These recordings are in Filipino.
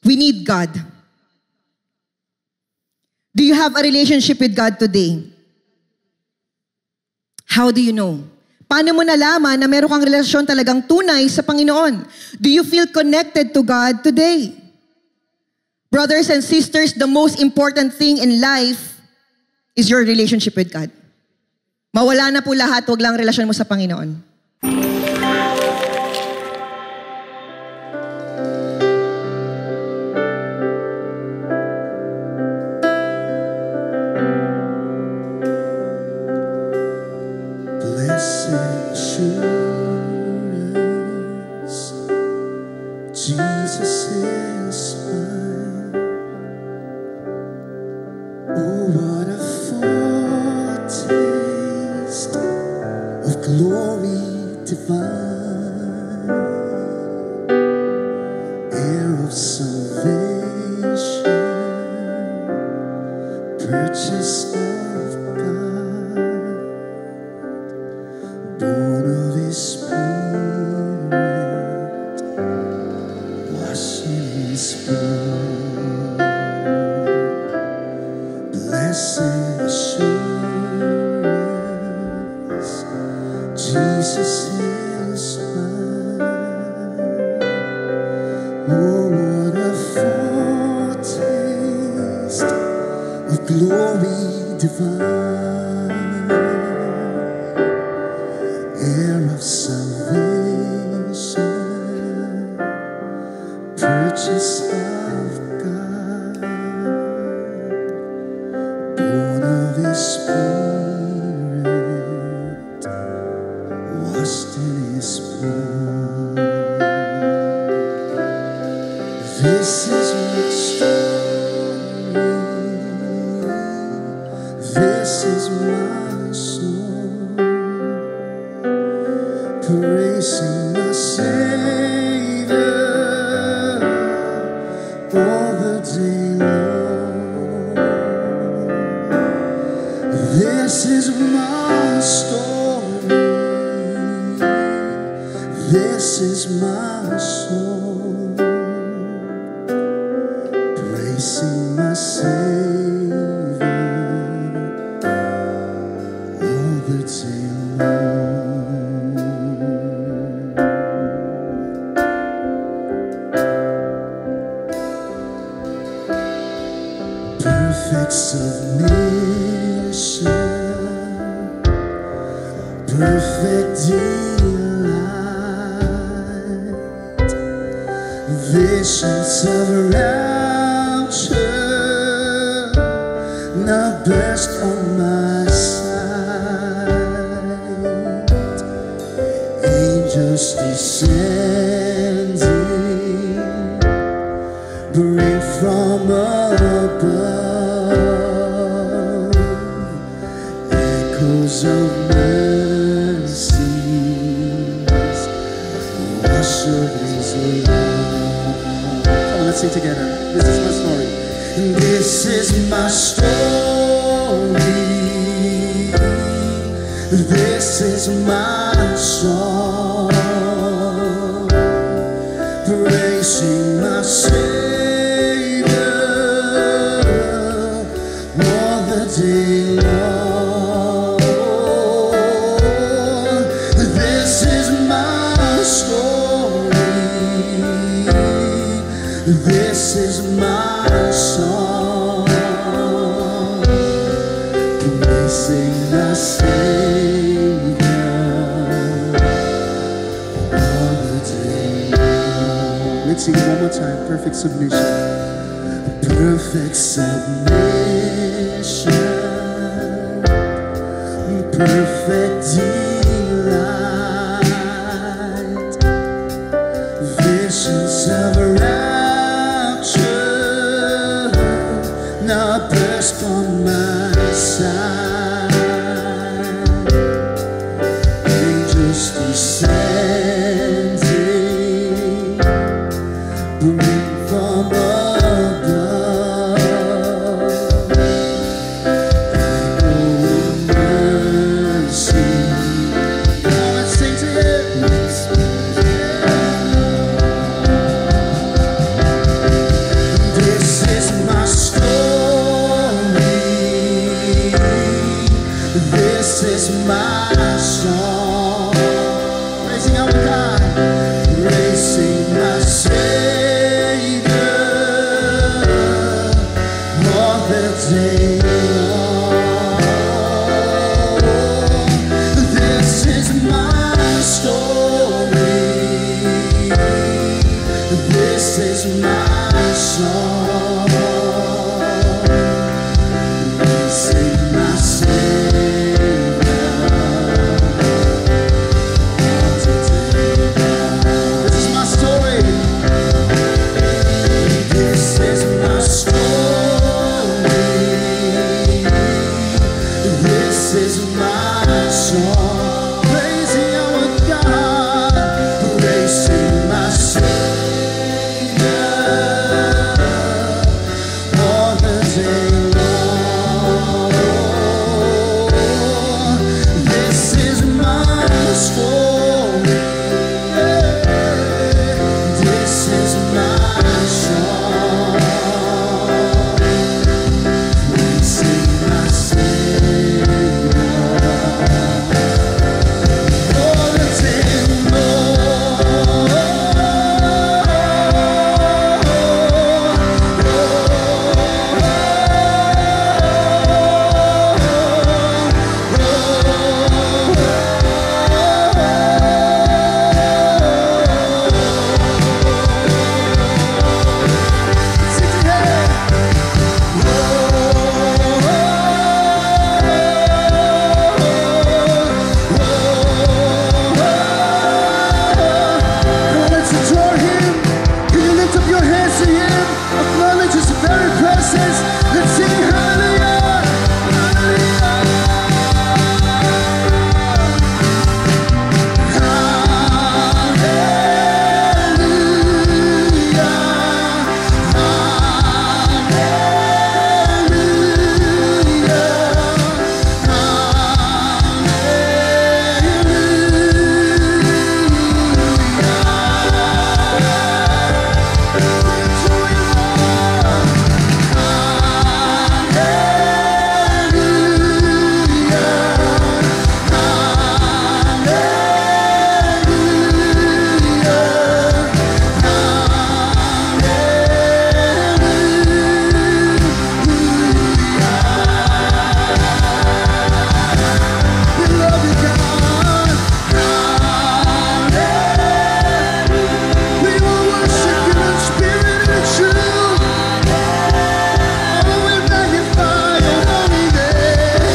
We need God. Do you have a relationship with God today? How do you know? Paano mo nalaman na meron kang relasyon talagang tunay sa Panginoon? Do you feel connected to God today? Brothers and sisters, the most important thing in life is your relationship with God. Mawala na po lahat, wag lang relasyon mo sa Panginoon. Jesus is mine. Oh, what a foretaste of glory divine, heir of salvation, purchased of God, born of His Spirit. Blessed assurance, Jesus is mine. Oh, what a foretaste of glory divine, heir of salvation, purchased of God, born of His Spirit, washed in His blood. This is my story. This is my song, praising my Savior all the day long. This is my story. This is my song, praising my Savior all the day long. Perfect submission, perfect delight, visions of rapture now burst on my sight. Angels descending, bring from above echoes of mercies, wash of His love. Come on, let's sing together. This is my story. This is my story. This is my song, praising my Savior all the day long. This is my story. This is my song, praising my Savior all the day long. Let's sing it one more time. Perfect submission. Perfect submission, perfect delight, visions of rapture now burst on my side. Angels descending, bring from above echo of mercy, day long. This is my story. This is my song. This is my Savior. This is my story. This is my story. This is my song. Praising our God, praising my Savior all the day long. This is my story. This is my song. Praising my Savior all the day Let's adore Him. Can you lift up your hands to Him? Acknowledge His very presence. Let's sing hallelujah, we love you, God. We will worship You in spirit and in truth. Oh, we magnify Your holy name.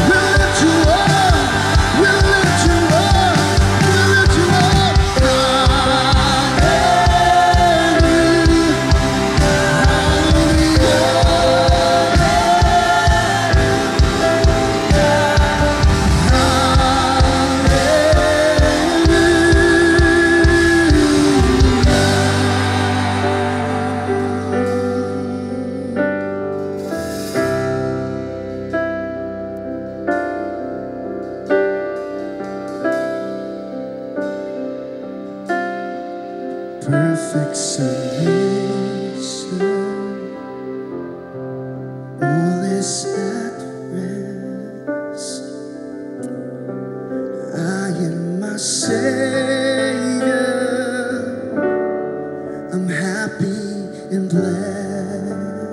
We'll lift You up. We'll lift You up. We'll lift You up. Perfect submission, all is at rest. I am my Savior. I'm happy and blessed,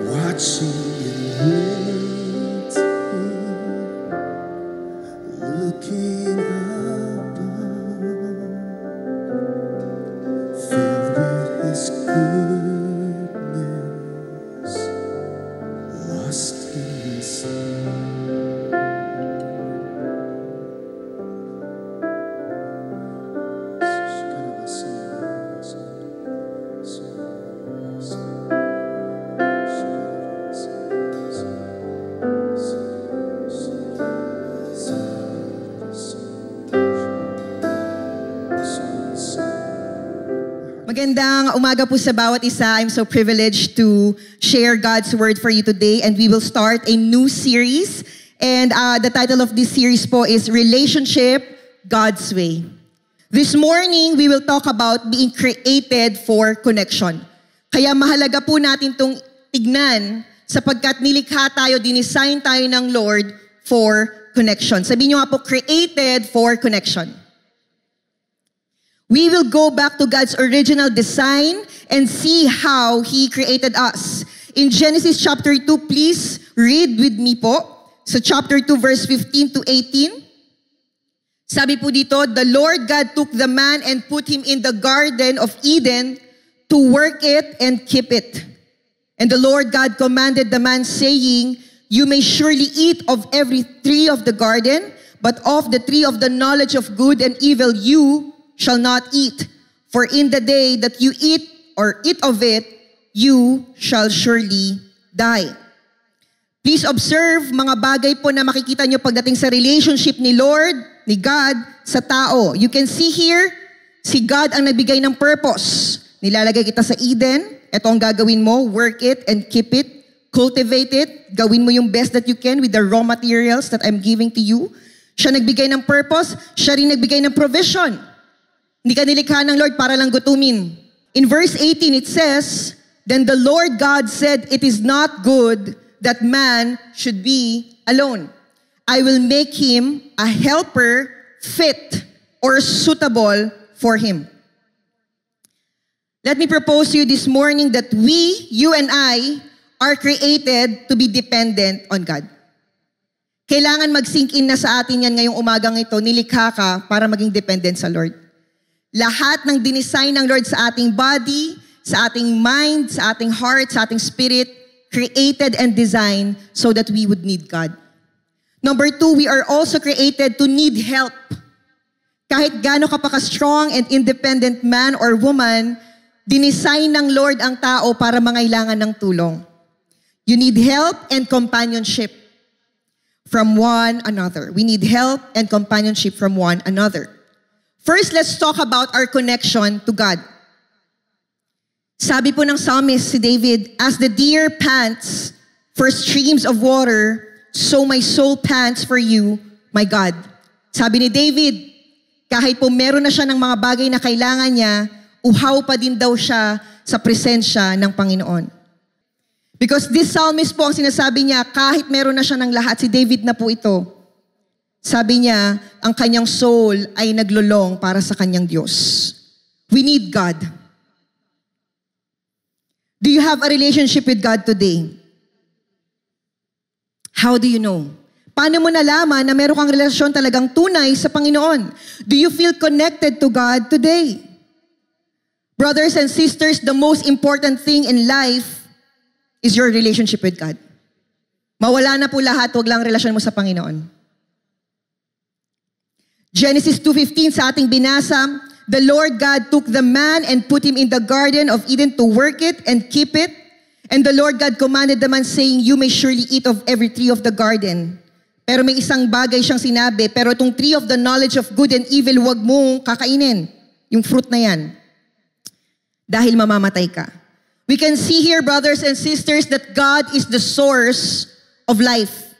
watching and waiting, looking above, filled with His goodness, lost in His Magandang umaga po sa bawat isa. I'm so privileged to share God's word for you today, and we will start a new series. And the title of this series po is Relationship God's Way. This morning, we will talk about being created for connection. Kaya mahalaga po natin itong tignan sapagkat nilikha tayo, dinesign tayo ng Lord for connection. Sabihin nyo nga po, created for connection. We will go back to God's original design and see how He created us. In Genesis chapter 2, please read with me po. Sa chapter 2, verse 15 to 18. Sabi po dito, the Lord God took the man and put him in the Garden of Eden to work it and keep it. And the Lord God commanded the man, saying, you may surely eat of every tree of the garden, but of the tree of the knowledge of good and evil you shall not eat. For in the day that you eat of it, you shall surely die. Please observe mga bagay po na makikita nyo pagdating sa relationship ni Lord, ni God, sa tao. You can see here, si God ang nagbigay ng purpose. Nilalagay kita sa Eden, ito ang gagawin mo, work it and keep it, cultivate it, gawin mo yung best that you can with the raw materials that I'm giving to you. Siya nagbigay ng purpose, siya rin nagbigay ng provision. Hindi ka nilikha ng Lord para lang gutumin. In verse 18 it says, then the Lord God said, it is not good that man should be alone. I will make him a helper fit or suitable for him. Let me propose to you this morning that you and I, are created to be dependent on God. Kailangan mag-sink in na sa atin yan ngayong umagang ito, nilikha ka para maging dependent sa Lord. Lahat ng dinesign ng Lord sa ating body, sa ating mind, sa ating heart, sa ating spirit, created and designed so that we would need God. Number 2, we are also created to need help. Kahit gaano ka pa ka-strong and independent man or woman, dinesign ng Lord ang tao para mangailangan ng tulong. You need help and companionship from one another. We need help and companionship from one another. First, let's talk about our connection to God. Sabi po ng psalmist si David, as the deer pants for streams of water, so my soul pants for you, my God. Sabi ni David, kahit po meron na siya ng mga bagay na kailangan niya, uhaw pa din daw siya sa presensya ng Panginoon. Because this psalmist po ang sinasabi niya, kahit meron na siya ng lahat, si David na po ito. Sabi niya, ang kanyang soul ay naglulong para sa kanyang Diyos. We need God. Do you have a relationship with God today? How do you know? Paano mo nalaman na meron kang relasyon talagang tunay sa Panginoon? Do you feel connected to God today? Brothers and sisters, the most important thing in life is your relationship with God. Mawala na po lahat, wag lang relasyon mo sa Panginoon. Genesis 2:15 sa ating binasa, the Lord God took the man and put him in the Garden of Eden to work it and keep it. And the Lord God commanded the man saying, you may surely eat of every tree of the garden. Pero may isang bagay siyang sinabi, pero itong tree of the knowledge of good and evil, wag mong kakainin. Yung fruit na yan. Dahil mamamatay ka. We can see here, brothers and sisters, that God is the source of life.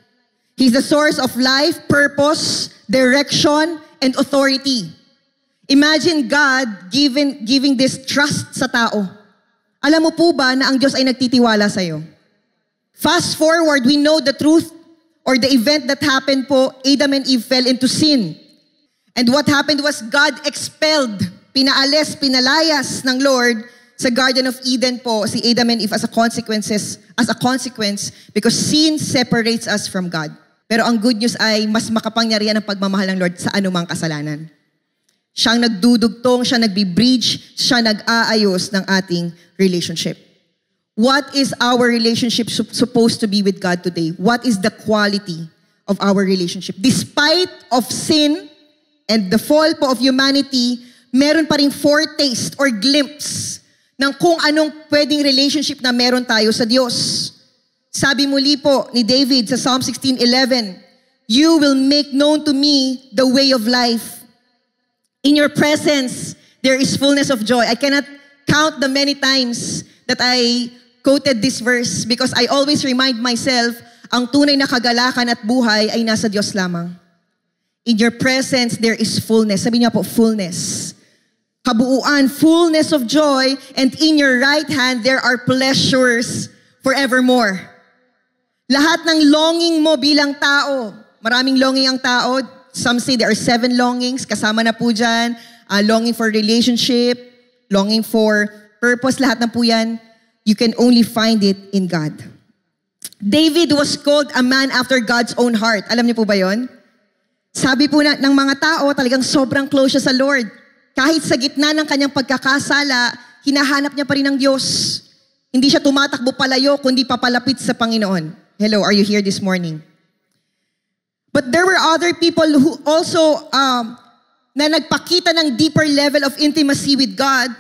He's the source of life, purpose, direction, and authority. Imagine God giving this trust sa tao. Alam mo po ba na ang Diyos ay nagtitiwala sa'yo? Fast forward, we know the truth or the event that happened po, Adam and Eve fell into sin. And what happened was God expelled, pinaalis, pinalayas ng Lord sa Garden of Eden po si Adam and Eve as a consequence because sin separates us from God. Pero ang good news ay mas makapangyarihan ang pagmamahal ng Lord sa anumang kasalanan. Siyang nagdudugtong, siya nagbi-bridge, siya nag-aayos ng ating relationship. What is our relationship supposed to be with God today? What is the quality of our relationship? Despite of sin and the fall po of humanity, meron pa ring foretaste or glimpse ng kung anong pwedeng relationship na meron tayo sa Diyos. Sabi muli po ni David sa Psalm 16:11, you will make known to me the way of life. In your presence, there is fullness of joy. I cannot count the many times that I quoted this verse because I always remind myself, ang tunay na kagalakan at buhay ay nasa Diyos lamang. In your presence, there is fullness. Sabi niya po, fullness. Kabuuan, fullness of joy, and in your right hand, there are pleasures forevermore. Lahat ng longing mo bilang tao, maraming longing ang tao. Some say there are 7 longings, kasama na po dyan longing for relationship, longing for purpose, lahat na po yan, you can only find it in God. David was called a man after God's own heart. Alam niyo po ba yon? Sabi po ng mga tao, talagang sobrang close siya sa Lord. Kahit sa gitna ng kanyang pagkakasala, hinahanap niya pa rin ang Diyos. Hindi siya tumatakbo palayo, kundi papalapit sa Panginoon. Hello, are you here this morning? But there were other people who also na nagpakita ng deeper level of intimacy with God,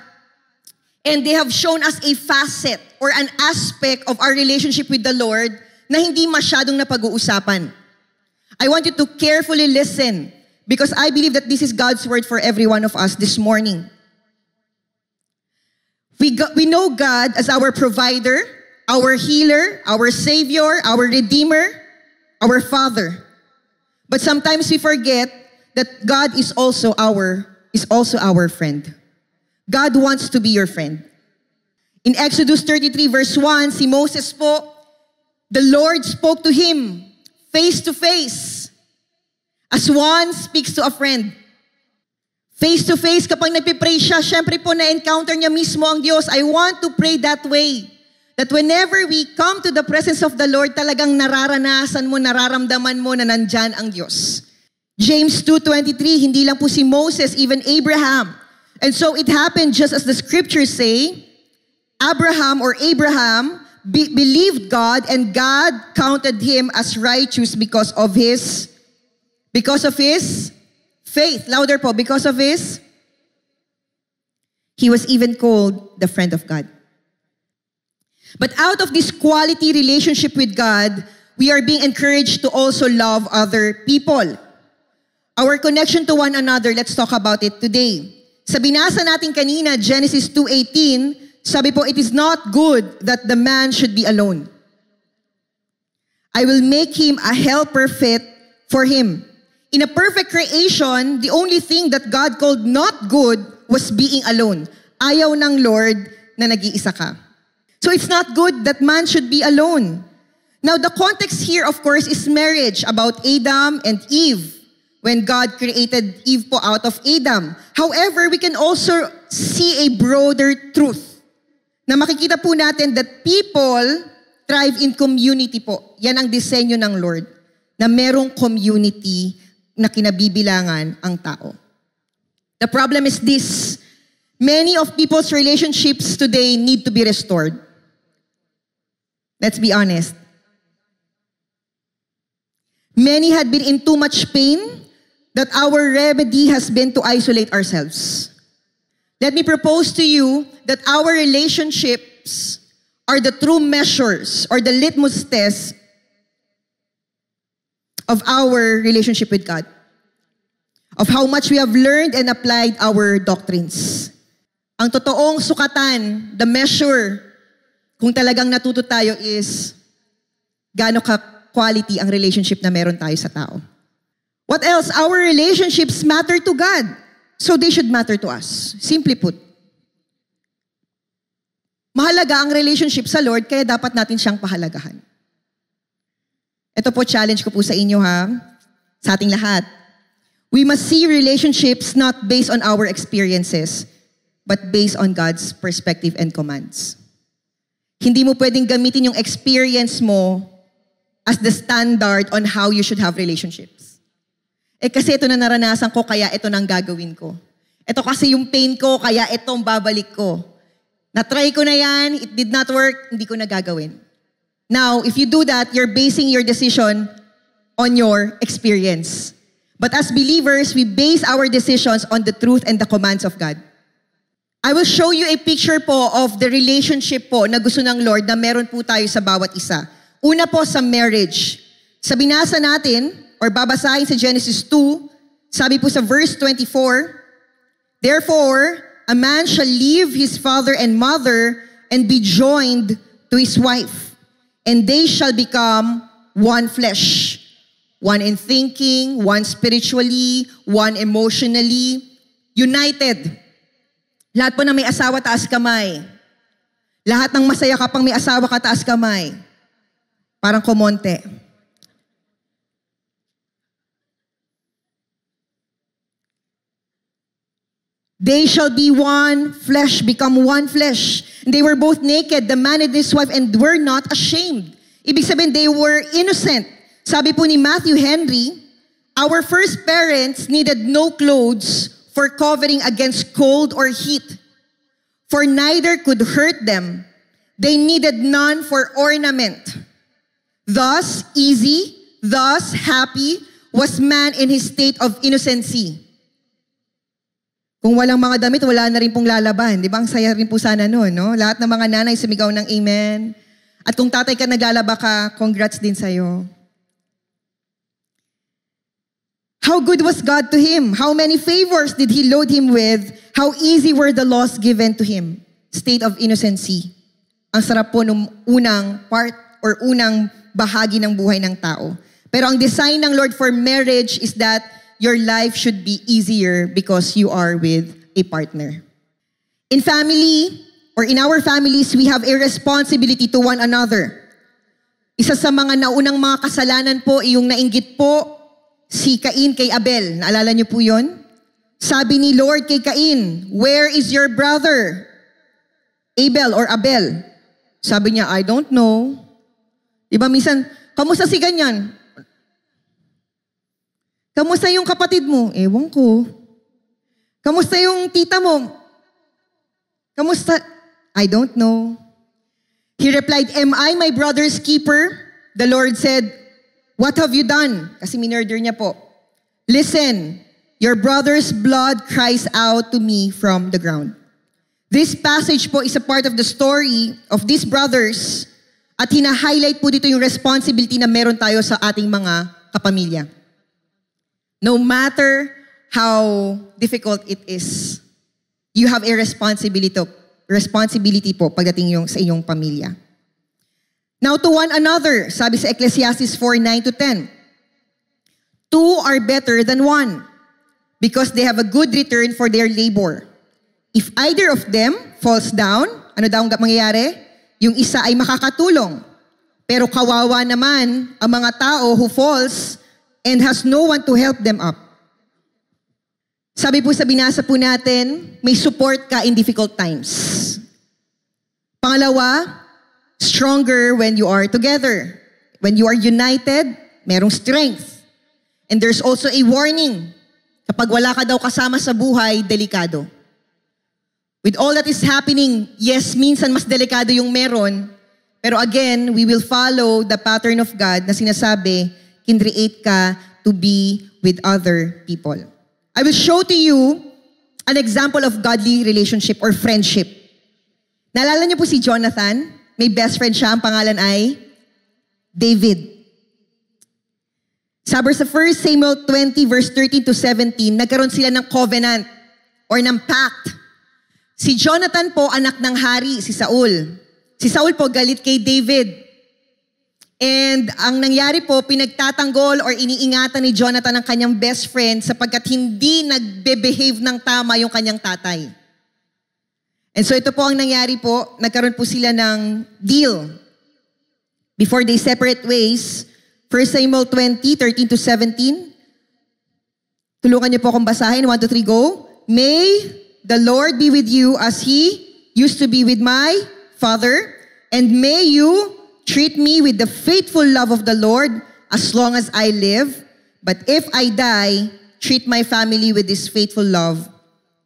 and they have shown us a facet or an aspect of our relationship with the Lord na hindi masyadong napag-uusapan. I want you to carefully listen because I believe that this is God's word for every one of us this morning. We know God as our provider, our healer, our savior, our redeemer, our father. But sometimes we forget that God is also our friend. God wants to be your friend. In Exodus 33 verse 1, si Moses po, the Lord spoke to him face to face as one speaks to a friend. Face to face kapag nagpipray siya, syempre po na-encounter niya mismo ang Diyos. I want to pray that way. That whenever we come to the presence of the Lord, talagang nararanasan mo, nararamdaman mo na nandyan ang Diyos. James 2:23, hindi lang po si Moses, even Abraham. And so it happened just as the scriptures say, Abraham believed God and God counted him as righteous because of his faith. Louder po, because of his, he was even called the friend of God. But out of this quality relationship with God, we are being encouraged to also love other people. Our connection to one another, let's talk about it today. Sa binasa natin kanina, Genesis 2:18, sabi po, it is not good that the man should be alone. I will make him a helper fit for him. In a perfect creation, the only thing that God called not good was being alone. Ayaw ng Lord na nag-iisa ka. So it's not good that man should be alone. Now the context here, of course, is marriage, about Adam and Eve, when God created Eve po out of Adam. However, we can also see a broader truth na makikita po natin that people thrive in community po. Yan ang disenyo ng Lord, na merong community na kinabibilangan ang tao. The problem is this: many of people's relationships today need to be restored. Let's be honest. Many had been in too much pain that our remedy has been to isolate ourselves. Let me propose to you that our relationships are the true measures or the litmus test of our relationship with God, of how much we have learned and applied our doctrines. Ang totoong sukatan, the measure, kung talagang natuto tayo is gaano ka-quality ang relationship na meron tayo sa tao. What else? Our relationships matter to God, so they should matter to us. Simply put, mahalaga ang relationship sa Lord, kaya dapat natin siyang pahalagahan. Ito po, challenge ko po sa inyo sa ating lahat. We must see relationships not based on our experiences, but based on God's perspective and commands. Hindi mo pwedeng gamitin yung experience mo as the standard on how you should have relationships. Kasi ito na naranasan ko, kaya ito nang gagawin ko. Ito kasi yung pain ko, kaya itong babalik ko. Na-try ko na yan, it did not work, hindi ko na gagawin. Now, if you do that, you're basing your decision on your experience. But as believers, we base our decisions on the truth and the commands of God. I will show you a picture po of the relationship po na gusto ng Lord na meron po tayo sa bawat isa. Una po sa marriage. Sa binasa natin, or babasahin sa Genesis 2, sabi po sa verse 24, therefore, a man shall leave his father and mother and be joined to his wife, and they shall become one flesh. One in thinking, one spiritually, one emotionally, united. Lahat po na may asawa, taas kamay. Lahat ng masaya ka pang may asawa ka, taas kamay. Parang kumonte. They shall be one flesh, become one flesh. And they were both naked, the man and his wife, and were not ashamed. Ibig sabihin, they were innocent. Sabi po ni Matthew Henry, our first parents needed no clothes for covering against cold or heat, for neither could hurt them. They needed none for ornament. Thus easy, thus happy was man in his state of innocency. Kung walang mga damit, wala na rin pong lalaban. Di ba? Ang saya rin po sana noon, no? Lahat ng mga nanay sumigaw ng amen. At kung tatay ka naglalaba ka, congrats din sa'yo. How good was God to him? How many favors did he load him with? How easy were the laws given to him? State of innocency. Ang sarap po nung unang part or unang bahagi ng buhay ng tao. Pero ang design ng Lord for marriage is that your life should be easier because you are with a partner. In family, or in our families, we have a responsibility to one another. Isa sa mga naunang mga kasalanan po, yung nainggit po, si Cain kay Abel. Naalala niyo po yun? Sabi ni Lord kay Cain, where is your brother? Abel or Abel? Sabi niya, I don't know. Diba minsan, kamusta si ganyan? Kamusta yung kapatid mo? Ewan ko. Kamusta yung tita mo? Kamusta? I don't know. He replied, am I my brother's keeper? The Lord said, what have you done? Kasi minurder niya po. Listen, your brother's blood cries out to me from the ground. This passage po is a part of the story of these brothers at hina-highlight po dito yung responsibility na meron tayo sa ating mga kapamilya. No matter how difficult it is, you have a responsibility po pagdating sa iyong pamilya. Now to one another, sabi sa Ecclesiastes 4:9-10, two are better than one, because they have a good return for their labor. If either of them falls down, ano daw ang mangyayari? Yung isa ay makakatulong. Pero kawawa naman ang mga tao who falls and has no one to help them up. Sabi po sa binasa po natin, may support ka in difficult times. Pangalawa, stronger when you are together. When you are united, merong strength. And there's also a warning. Kapag wala ka daw kasama sa buhay, delikado. With all that is happening, yes, minsan mas delikado yung meron. Pero again, we will follow the pattern of God na sinasabi, kinreate ka to be with other people. I will show to you an example of godly relationship or friendship. Naalala niyo po si Jonathan? May best friend siya, ang pangalan ay David. Sabi sa 1 Samuel 20 verse 13-17, nagkaroon sila ng covenant or ng pact. Si Jonathan po, anak ng hari, si Saul. Si Saul po, galit kay David. And ang nangyari po, pinagtatanggol or iniingatan ni Jonathan ang kanyang best friend sapagkat hindi nagbe-behave ng tama yung kanyang tatay. And so ito po ang nangyari po, nagkaroon po sila ng deal. Before they separate ways, 1 Samuel 20, 13-17. Tulungan niyo po akong basahin. 1, 2, 3, go. May the Lord be with you as He used to be with my father, and may you treat me with the faithful love of the Lord as long as I live. But if I die, treat my family with this faithful love,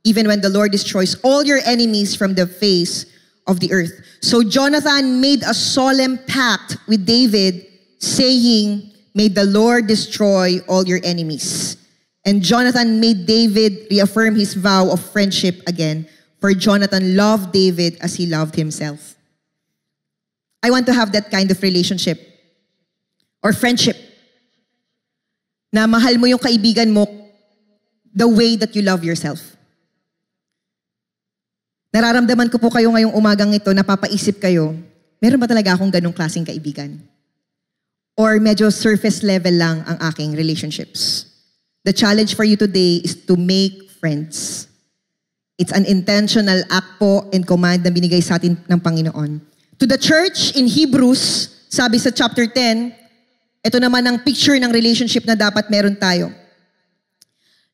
even when the Lord destroys all your enemies from the face of the earth. So Jonathan made a solemn pact with David, saying, may the Lord destroy all your enemies. And Jonathan made David reaffirm his vow of friendship again, for Jonathan loved David as he loved himself. I want to have that kind of relationship or friendship na mahal mo yung kaibigan mo the way that you love yourself. Nararamdaman ko po kayo ngayong umagang ito, napapaisip kayo, meron ba talaga akong ganong klaseng kaibigan? Or medyo surface level lang ang aking relationships? The challenge for you today is to make friends. It's an intentional act po and command na binigay sa atin ng Panginoon. To the church in Hebrews, sabi sa chapter 10, ito naman ang picture ng relationship na dapat meron tayo.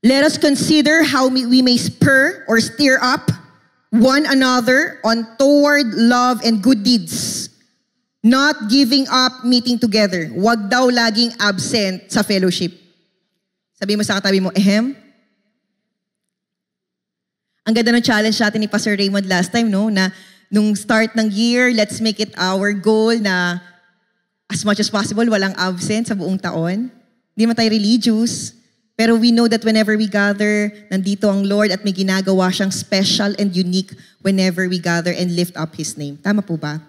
Let us consider how we may spur or stir up one another on toward love and good deeds, not giving up meeting together. Huwag daw laging absent sa fellowship. Sabi mo sa katabi mo, Ang ganda ng challenge natin ni Pastor Raymond last time, no? Na nung start ng year, let's make it our goal na as much as possible, walang absent sa buong taon. Hindi man tayo religious. Pero we know that whenever we gather, nandito ang Lord at may ginagawa siyang special and unique whenever we gather and lift up His name. Tama po ba?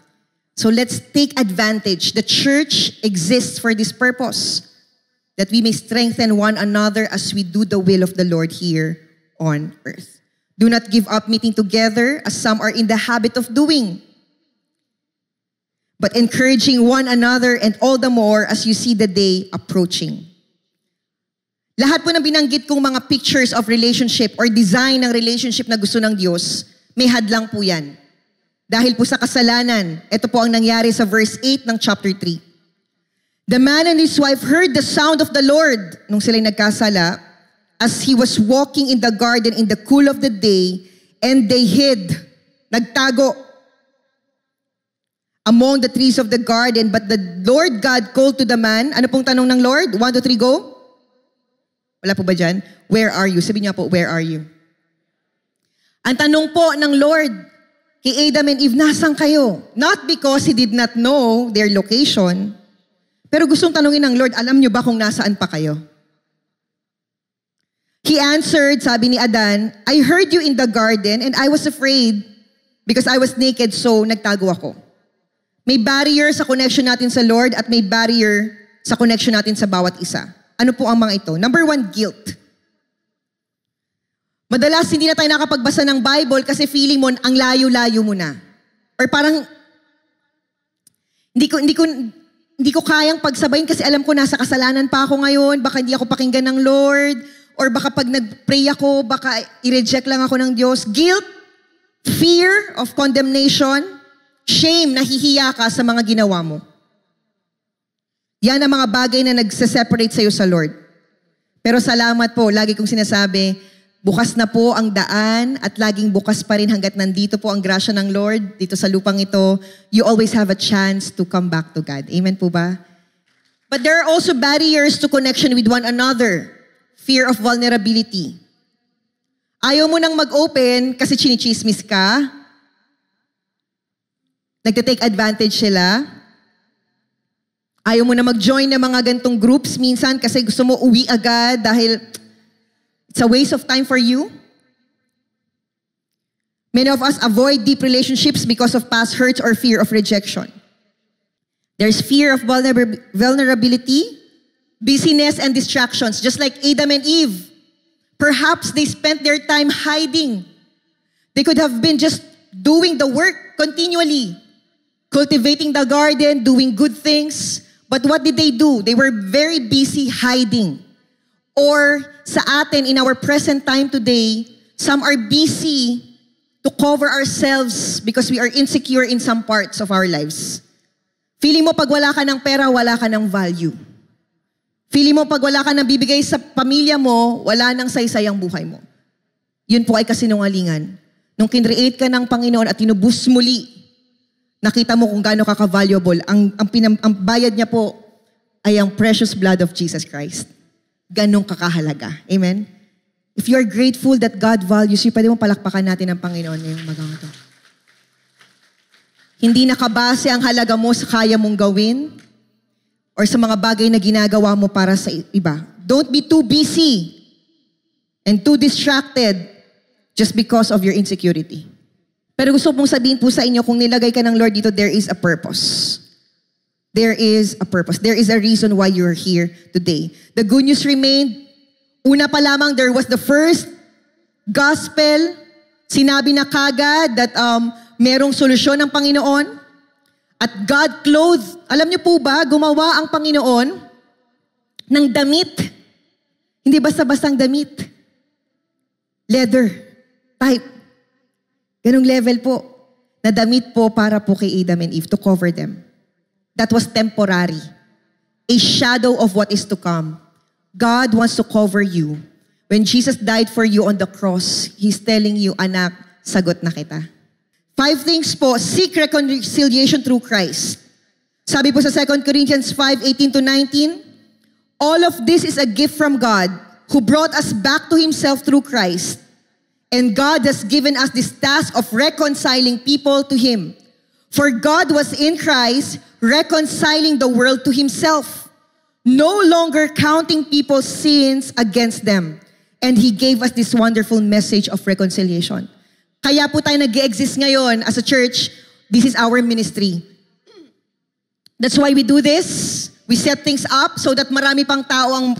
So let's take advantage. The church exists for this purpose, that we may strengthen one another as we do the will of the Lord here on earth. Do not give up meeting together as some are in the habit of doing, but encouraging one another, and all the more as you see the day approaching. Lahat po ng binanggit kong mga pictures of relationship or design ng relationship na gusto ng Diyos, may hadlang po yan. Dahil po sa kasalanan, ito po ang nangyari sa verse 8 ng chapter 3. The man and his wife heard the sound of the Lord nung sila'y nagkasala as he was walking in the garden in the cool of the day, and they hid, nagtago among the trees of the garden. But the Lord God called to the man. Ano pong tanong ng Lord? 1, 2, 3, go. Wala po ba dyan? Where are you? Sabi niya po, where are you? Ang tanong po ng Lord kay Adam and Eve, nasan kayo? Not because He did not know their location, pero gustong tanungin ng Lord, alam niyo ba kung nasaan pa kayo? He answered, sabi ni Adan, I heard you in the garden and I was afraid because I was naked, so nagtago ako. May barrier sa connection natin sa Lord at may barrier sa connection natin sa bawat isa. Ano po ang mga ito? Number 1, guilt. Madalas hindi na tayo nakapagbasa ng Bible kasi feeling mo ang layo-layo mo na. Or parang hindi ko kayang pagsabayin kasi alam ko nasa kasalanan pa ako ngayon, baka hindi ako pakinggan ng Lord, or baka pag nag-pray ako, baka i-reject lang ako ng Diyos. Guilt, fear of condemnation, shame, nahihiya ka sa mga ginawa mo. Yan ang mga bagay na nagse-separate sa'yo sa Lord. Pero salamat po, lagi kong sinasabi, bukas na po ang daan at laging bukas pa rin hanggat nandito po ang grasya ng Lord, dito sa lupang ito, you always have a chance to come back to God. Amen po ba? But there are also barriers to connection with one another. Fear of vulnerability. Ayaw mo nang mag-open kasi chinichismis ka. Nagte-take advantage sila. Ayaw mo na mag-join ng mga gantong groups minsan kasi gusto mo uwi agad dahil it's a waste of time for you. Many of us avoid deep relationships because of past hurts or fear of rejection. There's fear of vulnerability, busyness, and distractions. Just like Adam and Eve. Perhaps they spent their time hiding. They could have been just doing the work continually, cultivating the garden, doing good things. But what did they do? They were very busy hiding. Or sa atin, in our present time today, some are busy to cover ourselves because we are insecure in some parts of our lives. Feeling mo pag wala ka ng pera, wala ka ng value. Feeling mo pag wala ka ng bibigay sa pamilya mo, wala nang saysay ang buhay mo. Yun po ay kasinungalingan. Nung kinreate ka ng Panginoon at tinubos muli, nakita mo kung gaano ka-valuable. Ang bayad niya po ay ang precious blood of Jesus Christ. Ganong kakahalaga. Amen? If you are grateful that God values you, pwede mo palakpakan natin ang Panginoon ngayong magang ito. Hindi nakabase ang halaga mo sa kaya mong gawin or sa mga bagay na ginagawa mo para sa iba. Don't be too busy and too distracted just because of your insecurity. Pero gusto pong sabihin po sa inyo, kung nilagay ka ng Lord dito, there is a purpose. There is a purpose. There is a reason why you're here today. The good news remained. Una pa lamang, there was the first gospel. Sinabi na kagad that merong solusyon ng Panginoon. At God clothed. Alam niyo po ba, gumawa ang Panginoon ng damit. Hindi basta-bastang damit. Leather. Type. Ganong level po, na damit po para po kay Adam and Eve to cover them. That was temporary. A shadow of what is to come. God wants to cover you When Jesus died for you on the cross, He's telling you, anak, sagot na kita. 5 things po, seek reconciliation through Christ. Sabi po sa 2 Corinthians 5:18-19, all of this is a gift from God who brought us back to Himself through Christ. And God has given us this task of reconciling people to Him. For God was in Christ reconciling the world to Himself, no longer counting people's sins against them. And He gave us this wonderful message of reconciliation. Kaya po tayo nag-exist ngayon as a church. This is our ministry. That's why we do this. We set things up so that marami pang tao ang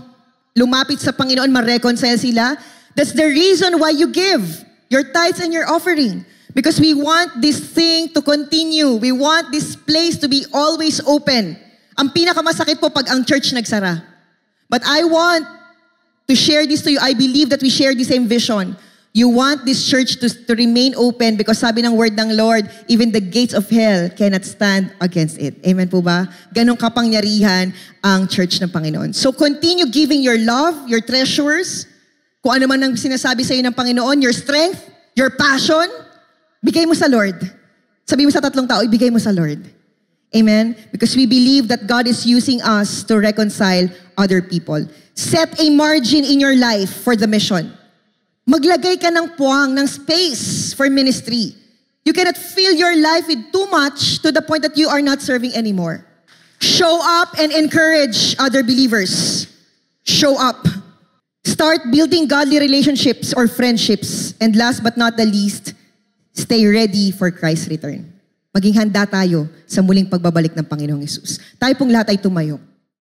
lumapit sa Panginoon, ma-reconcile sila. That's the reason why you give your tithes and your offering. Because we want this thing to continue. We want this place to be always open. Ang pinakamasakit po pag ang church nagsara. But I want to share this to you. I believe that we share the same vision. You want this church to remain open because sabi ng word ng Lord, even the gates of hell cannot stand against it. Amen po ba? Ganong kapangyarihan ang church ng Panginoon. So continue giving your love, your treasures, kung ano man ang sinasabi sa iyo ng Panginoon, your strength, your passion, bigay mo sa Lord. Sabi mo sa 3 tao, ibigay mo sa Lord. Amen? Because we believe that God is using us to reconcile other people. Set a margin in your life for the mission. Maglagay ka ng puwang, ng space for ministry. You cannot fill your life with too much to the point that you are not serving anymore. Show up and encourage other believers. Show up. Start building godly relationships or friendships. And last but not the least, stay ready for Christ's return. Maging handa tayo sa muling pagbabalik ng Panginoong Hesus. Tayo pong lahat ay tumayo.